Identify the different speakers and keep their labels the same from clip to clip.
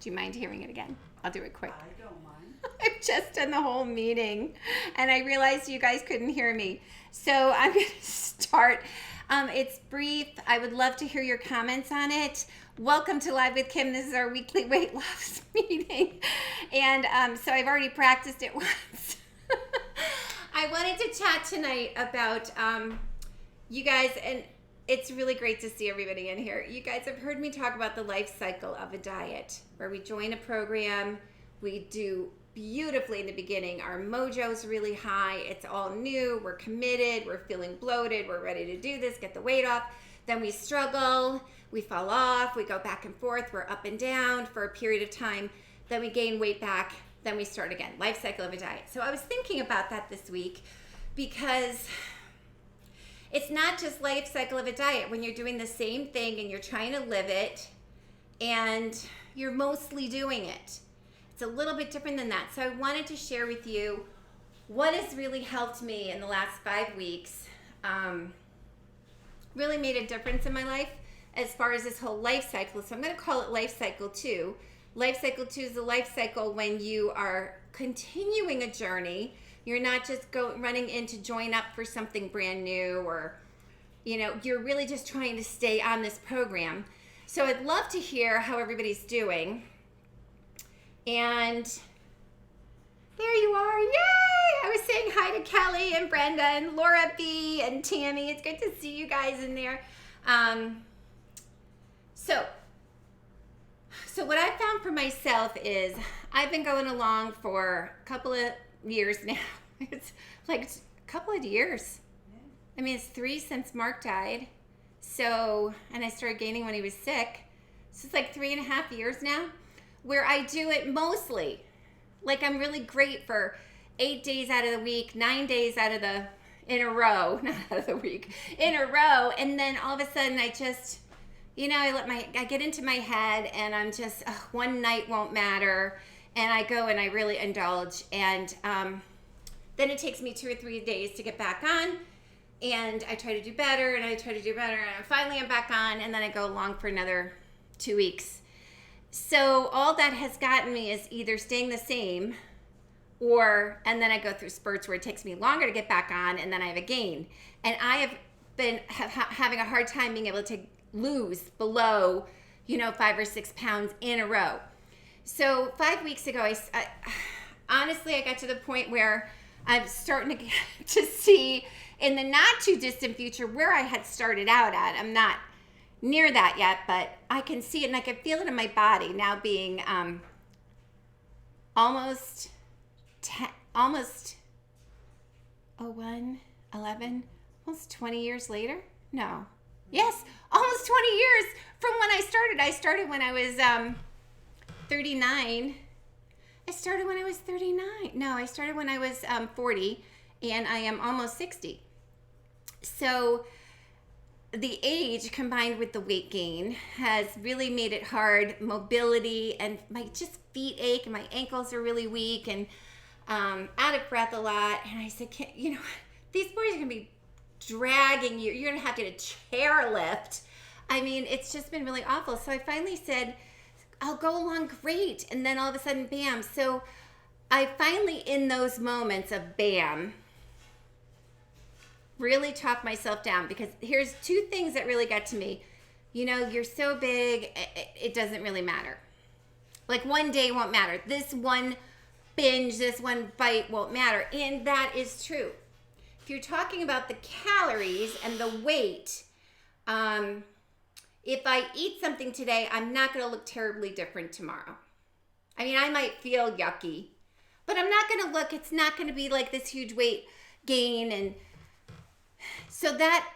Speaker 1: Do you mind hearing it again? I'll do it quick.
Speaker 2: I don't mind.
Speaker 1: I've just done the whole meeting, and I realized you guys couldn't hear me. So I'm going to start. It's brief. I would love to hear your comments on it. Welcome to Live with Kim. This is our weekly weight loss meeting. And so I've already practiced it once. I wanted to chat tonight about you guys, and it's really great to see everybody in here. You guys have heard me talk about the life cycle of a diet, where we join a program, we do beautifully in the beginning. Our mojo's really high. It's all new. We're committed. We're feeling bloated. We're ready to do this, get the weight off. Then we struggle. We fall off. We go back and forth. We're up and down for a period of time. Then we gain weight back. Then we start again. Life cycle of a diet. So I was thinking about that this week because it's not just life cycle of a diet when you're doing the same thing and you're trying to live it and you're mostly doing it. It's a little bit different than that. So I wanted to share with you what has really helped me in the last 5 weeks, really made a difference in my life as far as this whole life cycle. So I'm going to call it life cycle 2. Life cycle 2 is the life cycle when you are continuing a journey. You're not just running in to join up for something brand new, or, you're really just trying to stay on this program. So I'd love to hear how everybody's doing. And there you are. Yay! I was saying hi to Kelly and Brenda and Laura B and Tammy. It's good to see you guys in there. So what I found for myself is I've been going along for a couple of years now. It's like a couple of years. I mean, it's 3 since Mark died. So, and I started gaining when he was sick. So it's like 3.5 years now, where I do it mostly. Like, I'm really great for 8 days out of the week, 9 days in a row, not out of the week, in a row. And then all of a sudden I just, I get into my head and I'm just, one night won't matter. And I go and I really indulge. And then it takes me 2 or 3 days to get back on. And I try to do better and I try to do better. And finally I'm back on, and then I go along for another 2 weeks. So all that has gotten me is either staying the same, and then I go through spurts where it takes me longer to get back on, and then I have a gain. And I have been having a hard time being able to lose below, 5 or 6 pounds in a row. So 5 weeks ago, I honestly got to the point where I'm starting to see in the not too distant future where I had started out at. I'm not near that yet, but I can see it and I can feel it in my body now, being almost 20 years later. No, yes, almost 20 years from when I started. I started when I was 39. I started when I was 39. No, I started when I was 40, and I am almost 60. So the age combined with the weight gain has really made it hard. Mobility, and my just feet ache, and my ankles are really weak, and out of breath a lot. And I said, these boys are going to be dragging you. You're going to have to get a chair lift. I mean, it's just been really awful. So I finally said, I'll go along great. And then all of a sudden, bam. So I finally, in those moments of bam, really talk myself down, because here's 2 things that really got to me. You're so big, it doesn't really matter. Like, one day won't matter. This one binge, this one bite won't matter. And that is true. If you're talking about the calories and the weight, if I eat something today, I'm not going to look terribly different tomorrow. I mean, I might feel yucky, but I'm not going to it's not going to be like this huge weight gain. And so that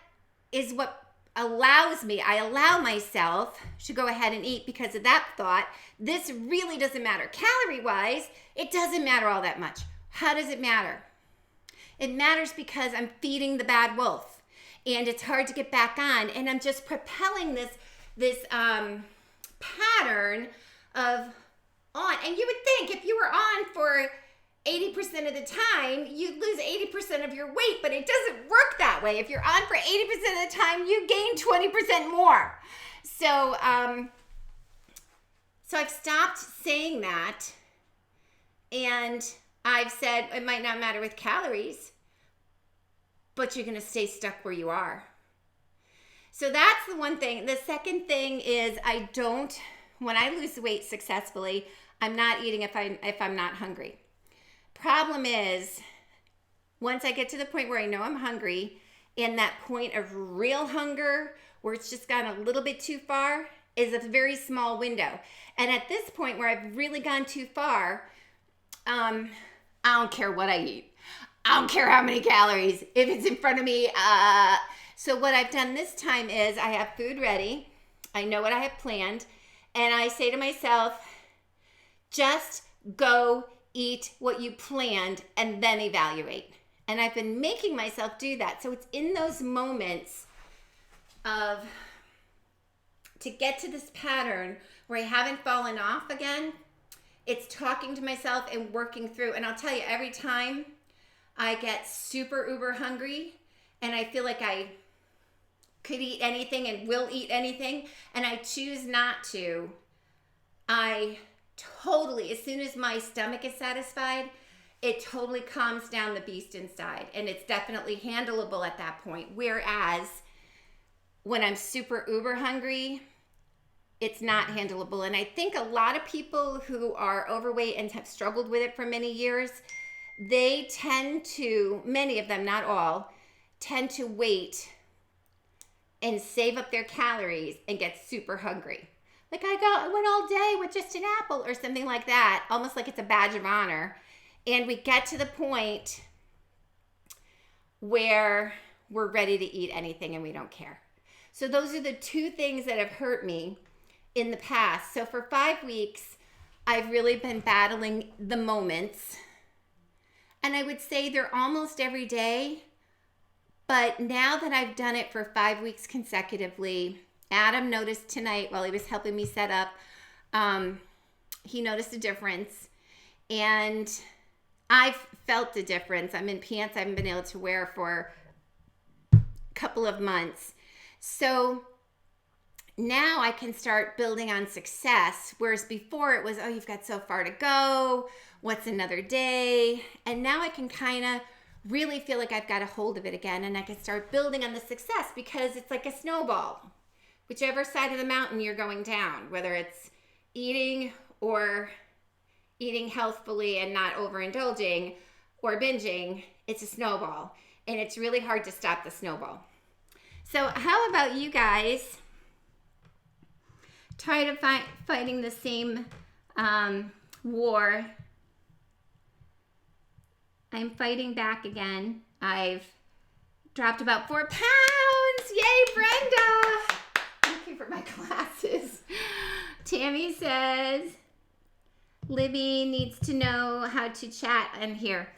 Speaker 1: is what allows me. I allow myself to go ahead and eat because of that thought. This really doesn't matter. Calorie-wise, it doesn't matter all that much. How does it matter? It matters because I'm feeding the bad wolf, and it's hard to get back on, and I'm just propelling this pattern of on. And you would think if you were on for 80% of the time, you'd lose 80% of your weight, but it doesn't work that way. If you're on for 80% of the time, you gain 20% more. So So I've stopped saying that, and I've said it might not matter with calories, but you're going to stay stuck where you are. So that's the one thing. The second thing is when I lose weight successfully, I'm not eating if I'm not hungry. Problem is, once I get to the point where I know I'm hungry, and that point of real hunger where it's just gone a little bit too far is a very small window. And at this point where I've really gone too far, I don't care what I eat. I don't care how many calories. If it's in front of me, So what I've done this time is I have food ready. I know what I have planned. And I say to myself, just go eat what you planned and then evaluate. And I've been making myself do that. So it's in those moments to get to this pattern where I haven't fallen off again. It's talking to myself and working through. And I'll tell you, every time I get super uber hungry and I feel like I could eat anything and will eat anything, and I choose not to, I totally, as soon as my stomach is satisfied, it totally calms down the beast inside, and it's definitely handleable at that point. Whereas when I'm super uber hungry, it's not handleable. And I think a lot of people who are overweight and have struggled with it for many years, they tend to, many of them, not all, tend to wait and save up their calories and get super hungry. Like I went all day with just an apple or something like that, almost like it's a badge of honor. And we get to the point where we're ready to eat anything and we don't care. So those are the two things that have hurt me in the past. So for 5 weeks, I've really been battling the moments. And I would say they're almost every day. But now that I've done it for 5 weeks consecutively, Adam noticed tonight while he was helping me set up, he noticed a difference. And I've felt the difference. I'm in pants I haven't been able to wear for a couple of months. So now I can start building on success. Whereas before it was, oh, you've got so far to go. What's another day? And now I can kind of really feel like I've got a hold of it again, and I can start building on the success because it's like a snowball. Whichever side of the mountain you're going down, whether it's eating or eating healthfully and not overindulging or binging, it's a snowball. And it's really hard to stop the snowball. So how about you guys try to fighting the same war? I'm fighting back again. I've dropped about 4 pounds. Yay, Brenda! Thank you for my glasses. Tammy says, Libby needs to know how to chat in here.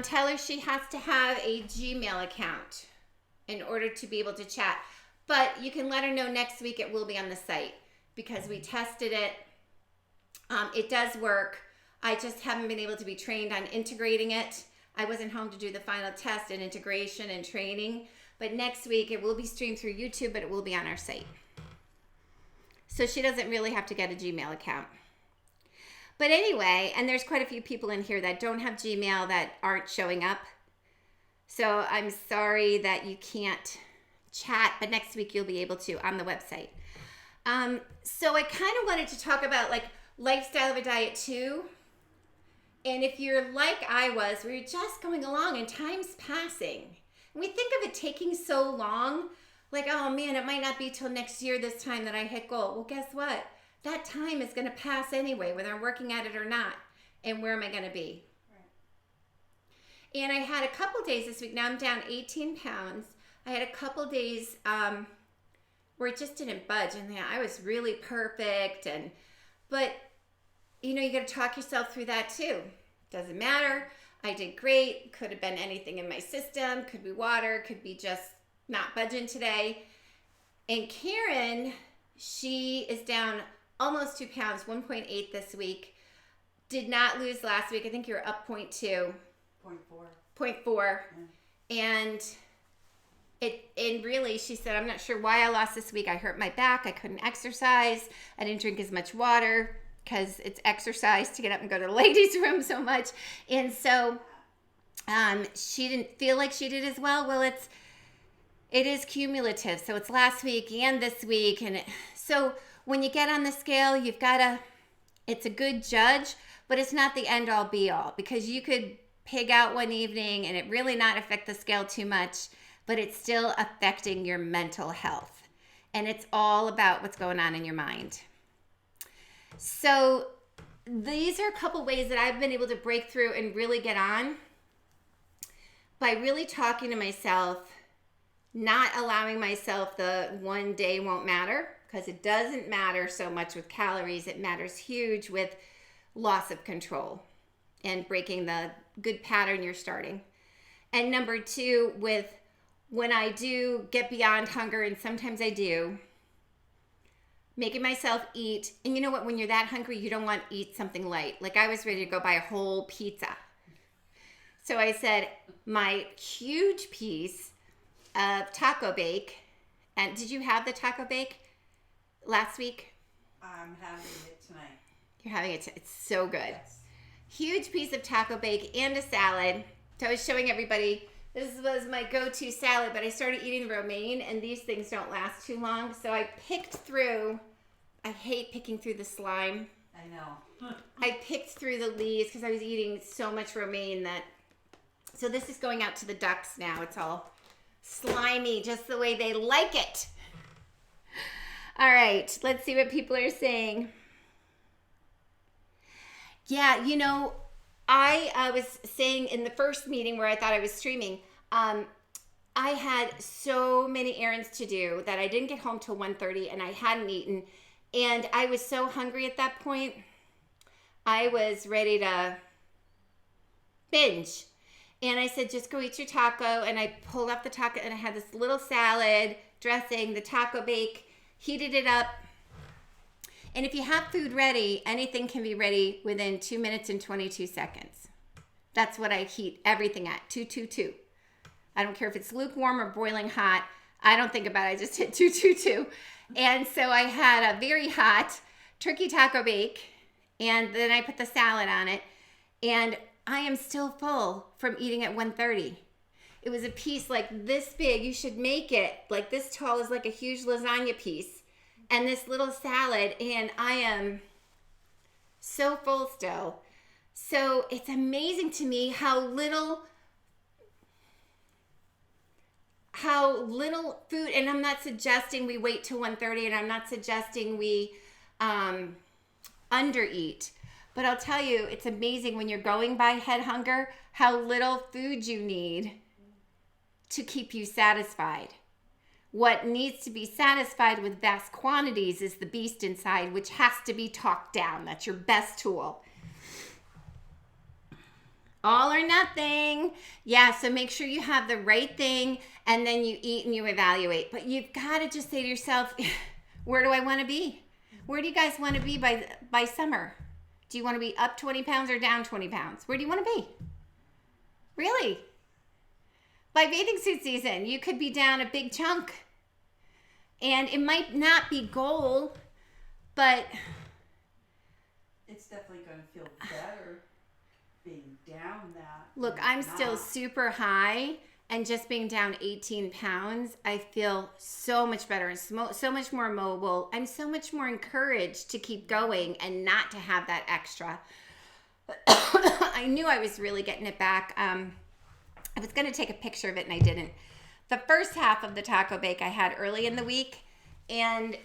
Speaker 1: Tell her she has to have a Gmail account in order to be able to chat. But you can let her know next week it will be on the site because we tested it. It does work. I just haven't been able to be trained on integrating it. I wasn't home to do the final test and integration and training. But next week it will be streamed through YouTube, but it will be on our site. So she doesn't really have to get a Gmail account. But anyway, and there's quite a few people in here that don't have Gmail that aren't showing up. So I'm sorry that you can't chat, but next week you'll be able to on the website. So I kind of wanted to talk about like lifestyle of a diet too. And if you're like I was, where you're just going along and time's passing. And we think of it taking so long, like, oh man, it might not be till next year this time that I hit goal. Well, guess what? That time is going to pass anyway, whether I'm working at it or not. And where am I going to be? Right. And I had a couple days this week. Now I'm down 18 pounds. I had a couple days where it just didn't budge. And yeah, I was really perfect. But you know, you got to talk yourself through that too. Doesn't matter. I did great. Could have been anything in my system. Could be water. Could be just not budging today. And Karen, she is down almost 2 pounds, 1.8 this week. Did not lose last week. I think you were up 0.2. 0.4. 0.4. Yeah. And And really, she said, I'm not sure why I lost this week. I hurt my back. I couldn't exercise. I didn't drink as much water because it's exercise to get up and go to the ladies' room so much. And so she didn't feel like she did as well. Well, it is cumulative. So it's last week and this week. So when you get on the scale, it's a good judge, but it's not the end all be all, because you could pig out one evening and it really not affect the scale too much, but it's still affecting your mental health. And it's all about what's going on in your mind. So these are a couple ways that I've been able to break through and really get on by really talking to myself, not allowing myself the one day won't matter, because it doesn't matter so much with calories. It matters huge with loss of control and breaking the good pattern you're starting. And number 2, with when I do get beyond hunger, and sometimes I do, making myself eat. And you know what? When you're that hungry, you don't want to eat something light. Like I was ready to go buy a whole pizza. So I said, my huge piece of taco bake. And did you have the taco bake last week?
Speaker 2: I'm having it tonight.
Speaker 1: You're having it. It's so good.
Speaker 2: Yes.
Speaker 1: Huge piece of taco bake and a salad. So I was showing everybody, this was my go-to salad, but I started eating romaine, and these things don't last too long. So I picked through, I hate picking through the slime.
Speaker 2: I know.
Speaker 1: I picked through the leaves because I was eating so much romaine that, so this is going out to the ducks now. It's all slimy, just the way they like it. All right, let's see what people are saying. Yeah, you know, I was saying in the first meeting where I thought I was streaming, I had so many errands to do that I didn't get home till 1:30 and I hadn't eaten. And I was so hungry at that point, I was ready to binge. And I said, just go eat your taco. And I pulled up the taco and I had this little salad, dressing, the taco bake, heated it up. And if you have food ready, anything can be ready within 2 minutes and 22 seconds. That's what I heat everything at, 222. I don't care if it's lukewarm or boiling hot. I don't think about it. I just hit 222. And so I had a very hot turkey taco bake, and then I put the salad on it. And I am still full from eating at 1:30. It was a piece like this big. You should make it like this tall, is like a huge lasagna piece. And this little salad, and I am so full still. So it's amazing to me how little food, and I'm not suggesting we wait till 1:30, and I'm not suggesting we undereat. But I'll tell you, it's amazing when you're going by head hunger, how little food you need to keep you satisfied. What needs to be satisfied with vast quantities is the beast inside, which has to be talked down. That's your best tool. All or nothing. Yeah, so make sure you have the right thing, and then you eat and you evaluate. But you've got to just say to yourself, where do I want to be? Where do you guys want to be by summer? Do you want to be up 20 pounds or down 20 pounds? Where do you want to be? Really? By bathing suit season, you could be down a big chunk. And it might not be goal, but
Speaker 2: It's definitely going to feel better being down that.
Speaker 1: Look, I'm still super high, and just being down 18 pounds, I feel so much better and so much more mobile. I'm so much more encouraged to keep going and not to have that extra. I knew I was really getting it back. I was going to take a picture of it and I didn't. The first half of the taco bake I had early in the week, and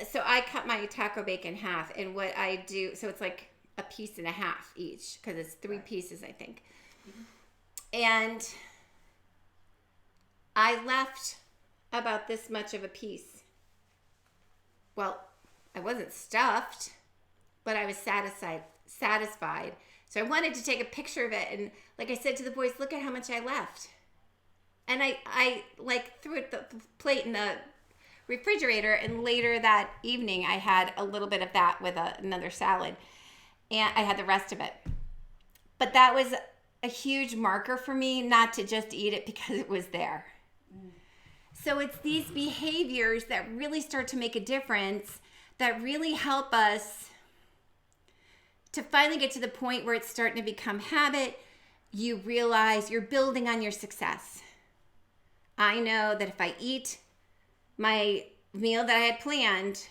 Speaker 1: so I cut my taco bake in half, and what I do, so it's like a piece and a half each, because it's 3 pieces, I think. And I left about this much of a piece. Well, I wasn't stuffed, but I was satisfied. So I wanted to take a picture of it, and like I said to the boys, look at how much I left. And I like threw it the plate in the refrigerator, and later that evening I had a little bit of that with another salad, and I had the rest of it. But that was a huge marker for me not to just eat it because it was there. So it's these behaviors that really start to make a difference, that really help us to finally get to the point where it's starting to become habit. You realize you're building on your success. I know that if I eat my meal that I had planned,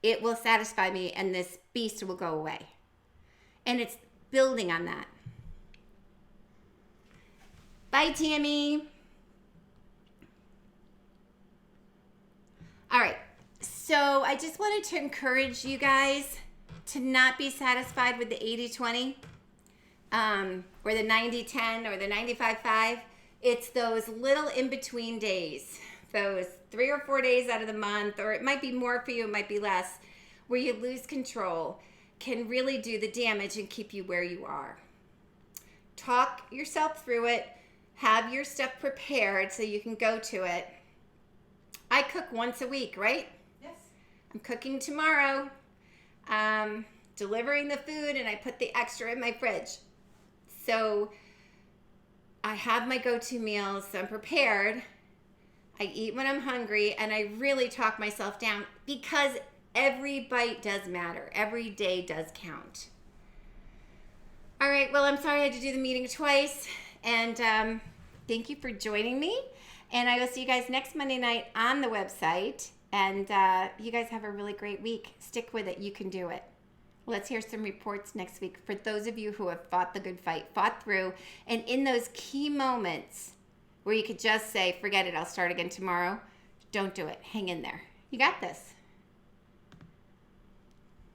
Speaker 1: it will satisfy me and this beast will go away. And it's building on that. Bye, Tammy. All right. So I just wanted to encourage you guys to not be satisfied with the 80-20 or the 90-10 or the 95-5. It's those little in-between days, those 3 or 4 days out of the month, or it might be more for you, it might be less, where you lose control, can really do the damage and keep you where you are. Talk yourself through it. Have your stuff prepared so you can go to it. I cook once a week, right?
Speaker 2: Yes.
Speaker 1: I'm cooking tomorrow. Delivering the food, and I put the extra in my fridge. So I have my go-to meals, so I'm prepared. I eat when I'm hungry, and I really talk myself down because every bite does matter. Every day does count. All right, well, I'm sorry I had to do the meeting twice, and thank you for joining me. And I will see you guys next Monday night on the website. And you guys have a really great week. Stick with it. You can do it. Let's hear some reports next week for those of you who have fought the good fight, fought through, and in those key moments where you could just say, forget it, I'll start again tomorrow. Don't do it. Hang in there. You got this.